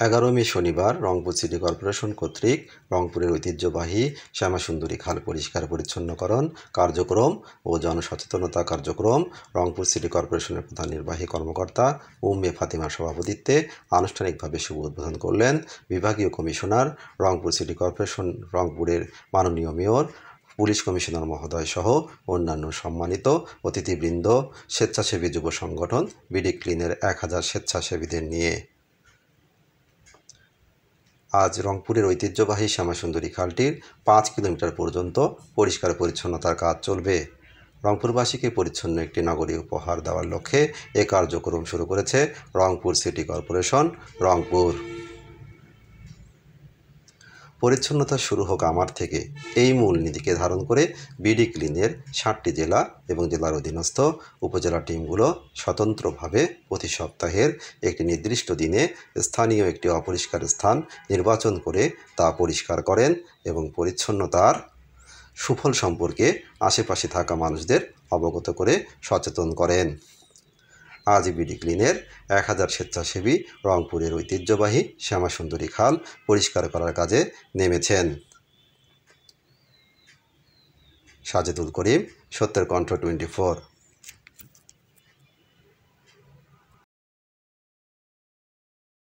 11 মে শনিবার Rangpur city corporation কর্তৃক রংপুরের ঐতিহ্যবাহী শ্যামাসুন্দরী খাল পরিষ্কার পরিচ্ছন্নকরণ কার্যক্রম ও জনসচেতনতা কার্যক্রম রংপুর সিটি কর্পোরেশনের প্রধান নির্বাহী কর্মকর্তা উম্মে ফাতিমার সভাপতিত্বে আনুষ্ঠানিকভাবে শুভ উদ্বোধন করলেন বিভাগীয় কমিশনার রংপুর সিটি কর্পোরেশন রংপুরের মাননীয় মেয়র, পুলিশ কমিশনার মহোদয় সহ অন্যান্য সম্মানিত অতিথিবৃন্দ, স্বেচ্ছাসেবী যুব সংগঠন বিডি ক্লিনের 1000 স্বেচ্ছাসেবীদের নিয়ে। আজ রংপুরের ঐতিহ্যবাহী শ্যামাসুন্দরী খালটির 5 কিলোমিটার পর্যন্ত পরিষ্কার পরিচ্ছন্নতার কাজ চলবে। রংপুরবাসীকে পরিচ্ছন্ন একটি নগরী উপহার দেওয়ার লক্ষ্যে এ কার্যক্রম শুরু করেছে রংপুর সিটি কর্পোরেশন রংপুর। পরিচ্ছন্নতা শুরু হোক আমার থেকে, এই মূলনীতিকে ধারণ করে বিডি ক্লিনের 7টি জেলা এবং জেলার অধীনস্থ উপজেলা টিমগুলো স্বতন্ত্রভাবে প্রতি সপ্তাহের একটি নির্দিষ্ট দিনে স্থানীয় একটি অপরিষ্কার স্থান নির্বাচন করে তা পরিষ্কার করেন এবং পরিচ্ছন্নতার সুফল সম্পর্কে আশেপাশে থাকা মানুষদের অবগত করে সচেতন করেন। আজ বিডি ক্লিনের 1000 স্বেচ্ছাসেবী রংপুরের ঐতিহ্যবাহী শ্যামাসুন্দরী খাল পরিষ্কার করার কাজে নেমেছেন। সাজেদুল করিম, সত্যের কণ্ঠ 24।